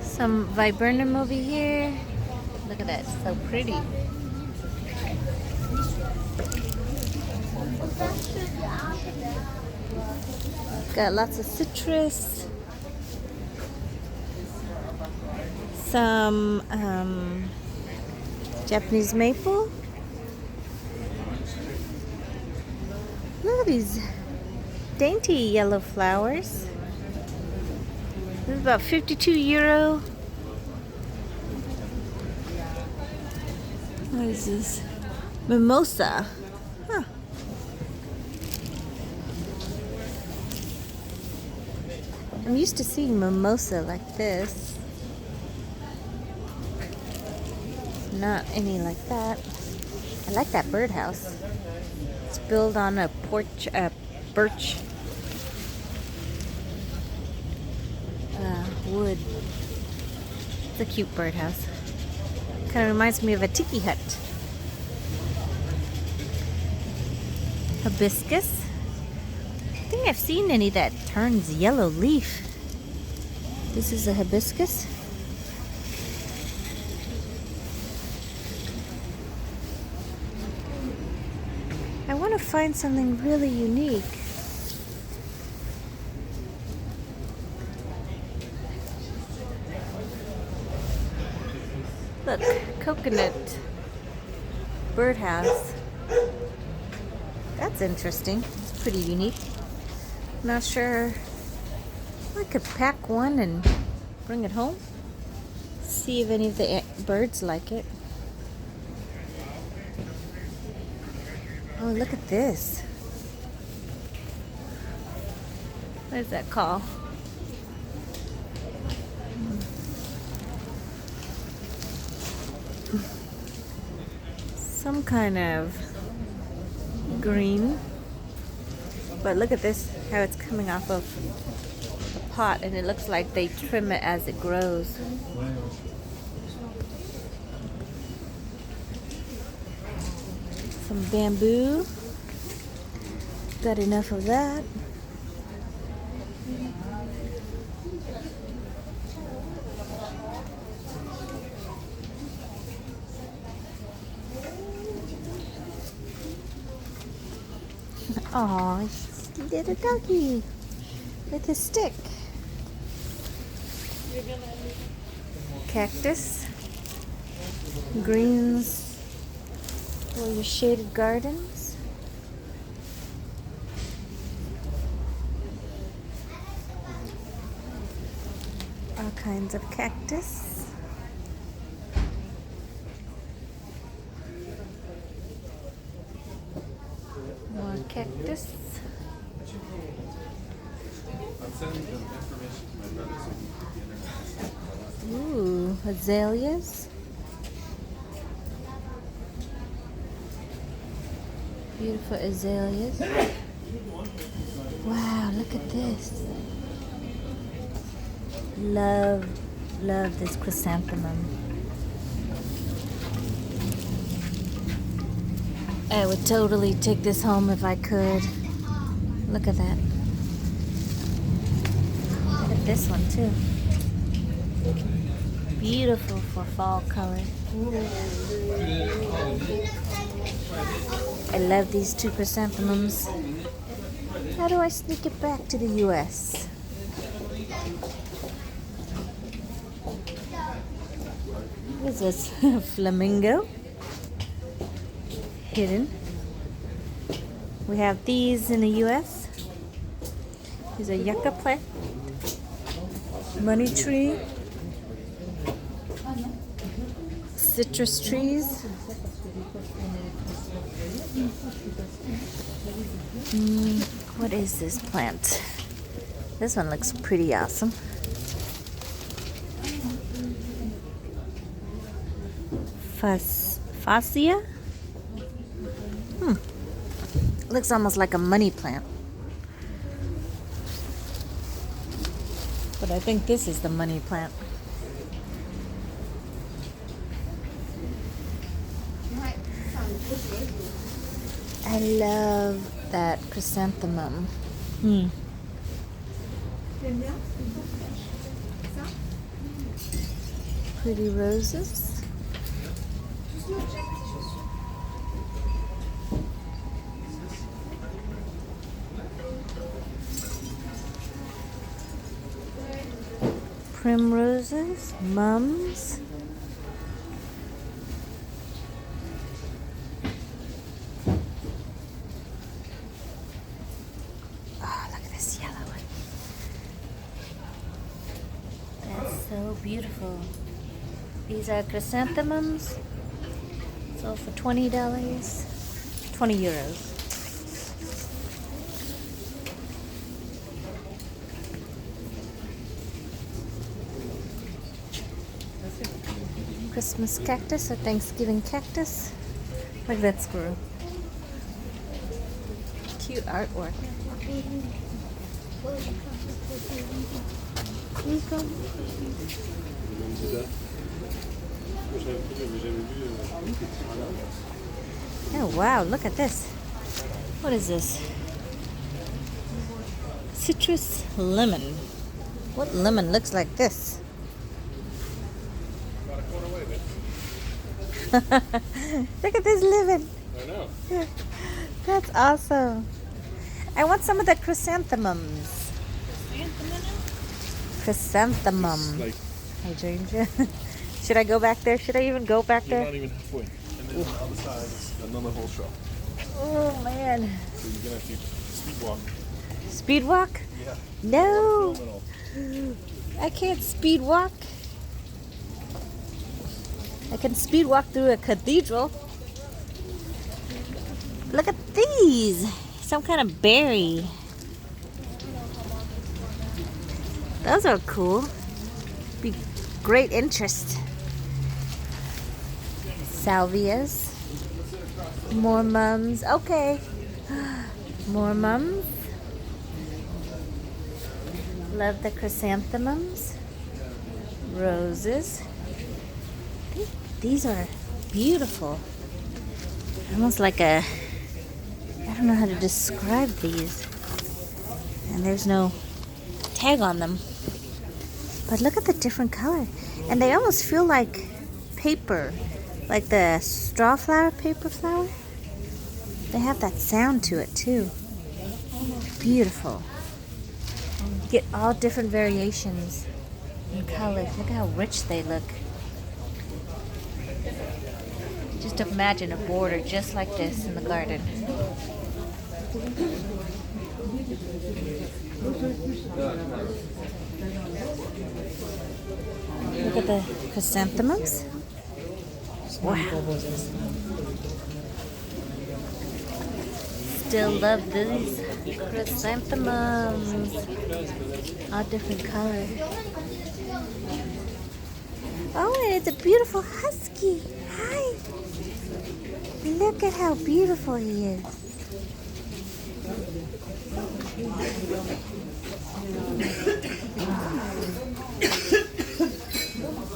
Some viburnum over here. Look at that, so pretty. Got lots of citrus. Some Japanese maple. Look at these dainty yellow flowers. This is about 52 euro. What is this? Mimosa. Huh. I'm used to seeing mimosa like this. Not any like that. I like that birdhouse. It's built on a birch wood. It's a cute birdhouse. Kind of reminds me of a tiki hut. Hibiscus. I think I've seen any that turns yellow leaf. This is a hibiscus. I want to find something really unique. Look, coconut birdhouse. That's interesting. It's pretty unique. Not sure. I could pack one and bring it home. See if any of the birds like it. Oh, look at this. What is that called? Some kind of green. But look at this, how it's coming off of the pot, and it looks like they trim it as it grows. Some bamboo. Got enough of that. Aw, little doggy with his stick. Cactus. Greens for your shaded gardens. All kinds of cactus. More cactus. Ooh, azaleas. Beautiful azaleas. Wow, look at this. Love this chrysanthemum. I would totally take this home if I could. Look at that. Look at this one too. Beautiful for fall color. I love these two chrysanthemums. How do I sneak it back to the US? What is this? Flamingo. Hidden. We have these in the US. These are yucca plant, money tree, citrus trees. What is this plant? This one looks pretty awesome. Fascia? Looks almost like a money plant. But I think this is the money plant. I love that chrysanthemum. Pretty roses. Primroses, mums. Oh, look at this yellow one. That's so beautiful. These are chrysanthemums. Sold for $20, 20 euros. Christmas cactus or Thanksgiving cactus. Look at that squirrel. Cute artwork. Oh wow, look at this. What is this? Citrus lemon. What lemon looks like this? Look at this lemon. I know. That's awesome. I want some of the chrysanthemums. Chrysanthemum. Like, Hey, Ginger. Should I go back there? Should I even go back you're there? not even halfway. And then on the other side is another whole shop. Oh man. So you're gonna have to speed walk. Speed walk? Yeah. No. Phenomenal. I can't speed walk. I can speed walk through a cathedral. Look at these. Some kind of berry. Those are cool. Be great interest. Salvias. More mums. Okay. More mums. Love the chrysanthemums. Roses. These are beautiful. Almost like a, I don't know how to describe these. And there's no tag on them. But look at the different color. And they almost feel like paper. Like the straw flower, paper flower. They have that sound to it too. Beautiful. You get all different variations in colors. Look how rich they look. Just imagine a border just like this in the garden. Look at the chrysanthemums. Wow. Still love these chrysanthemums. All different colors. Oh, and it's a beautiful husky. Hi. Look at how beautiful he is.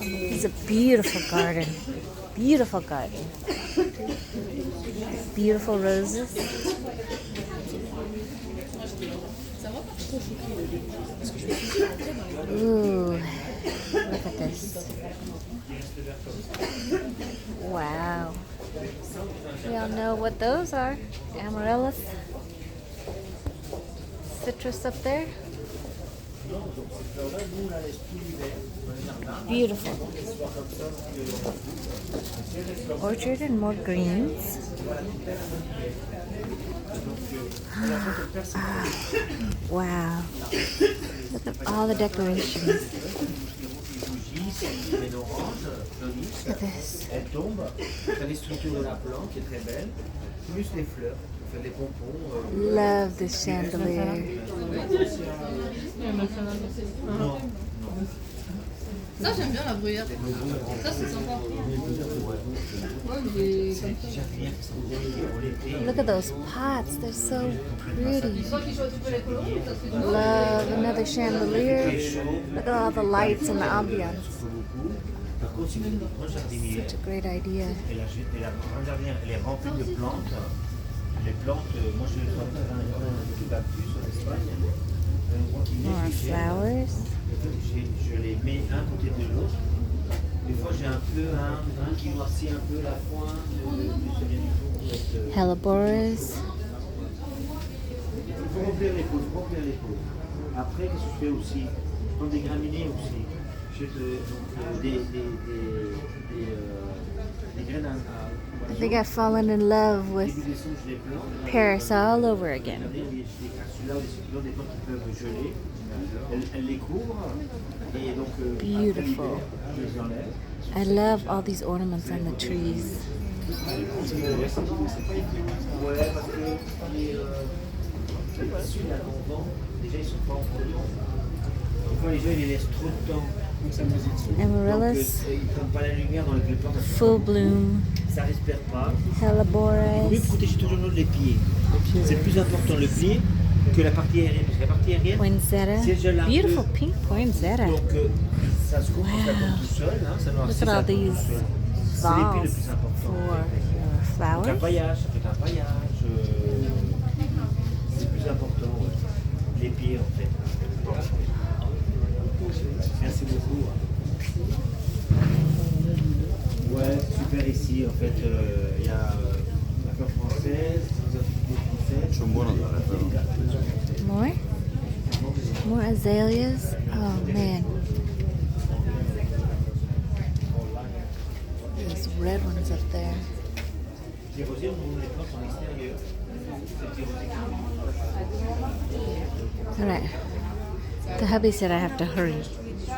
It's a beautiful garden. Beautiful garden. Beautiful roses. Ooh, look at this. Wow. We all know what those are. Amaryllis. Citrus up there. Beautiful. Orchard and more greens. Wow. Look at all the decorations. Look at this. Love the chandelier. Ça j'aime bien la bruyère. Ça c'est sympa. Look at those pots. They're so pretty. Love another chandelier. Look at all the lights and the ambience. Such a great idea. Et la grande jardinière, elle est remplie de plantes. Les plantes, moi je les vois de cactus en Espagne. More flowers. Je les mets un côté de l'autre. Des fois, j'ai un peu un qui noircit un peu la pointe, c'est rien du tout. En fait, Hellebores. il faut remplir les pots, Après, qu'est-ce que je fais aussi? Je prends des graminées aussi. Je fais des graines à I think I've fallen in love with début décembre, je les plante. Paris all over again. Regardez, oui, j'ai des cassulas ou des succulents, des plantes qui peuvent geler. Elle les couvre. Et donc, après Beautiful. l'hiver, je les enlève. I love all these ornaments on the trees. Ouais, parce que les tissus là qu'on vend, déjà ils sont pas en produit. Des fois les gens ils les laissent trop de temps. Amaryllis, Donc ils prennent pas la lumière dans les plantes. full bloom, Ça respire pas. Il faut hellebores, protéger toujours les pieds. C'est plus important le pied que la partie aérienne. Parce que la partie aérienne, poinsettia. si elle gèle un peu, Beautiful pink poinsettia. donc ça se couvre, ça tombe tout seul. Hein, ça noircit, Look at ça all tombe tout these seul. C'est les pieds le balls plus important. for your Donc un flowers. paillage, ça peut être un paillage. C'est plus important, ouais. Les pieds en fait. Merci beaucoup. Ouais, c'est super ici. En fait, il y a la fleur française, les activités françaises. Sono buono andare però. More? More azaleas? Oh man. These red ones up there. Les rosiers, on les plante en extérieur. Ces petits rosiers. Alright. The hubby said I have to hurry. Ça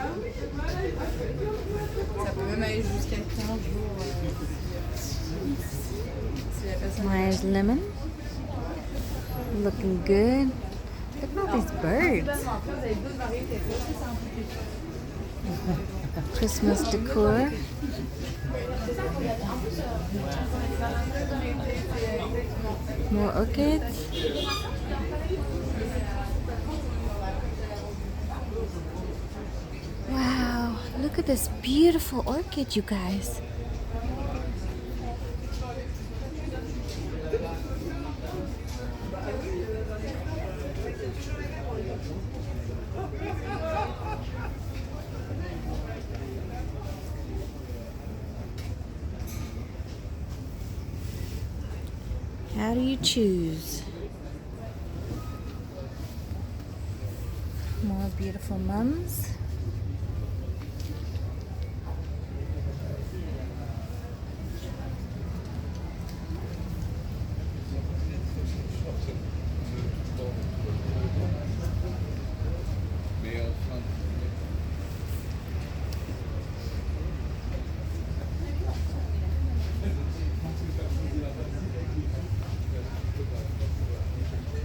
peut même aller jusqu'à 15 jours. Si la personne Myers lemon. Looking good. Look at all these birds. Après, vous avez d'autres variétés. Ça aussi, c'est un peu plus. Christmas decor. More orchids. Wow, look at this beautiful orchid, you guys. How do you choose? More beautiful mums.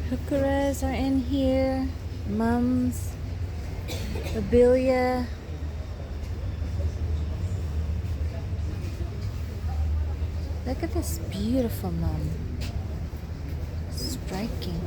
Heucheras are in here. Mums. Lobelia. Look at this beautiful mum. Striking.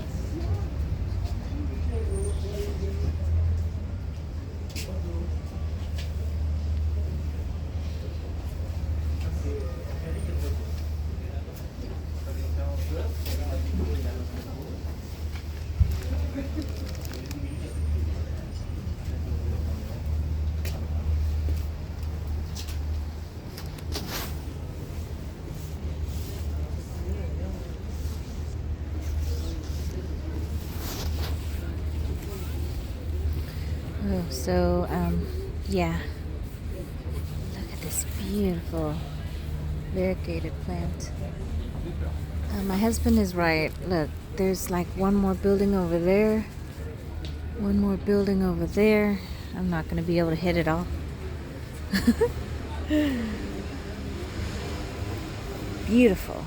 Oh, so, yeah. Look at this beautiful variegated plant. My husband is right. Look, there's like one more building over there. One more building over there. I'm not going to be able to hit it all. Beautiful.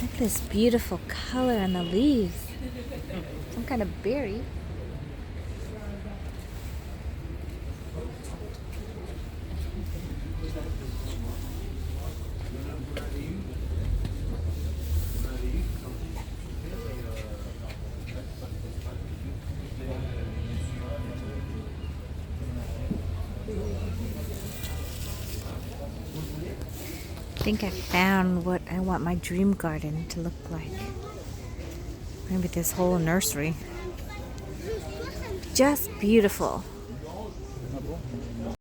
Look at this beautiful color on the leaves. Some kind of berry. I think I found what I want my dream garden to look like. Maybe this whole nursery. just beautiful.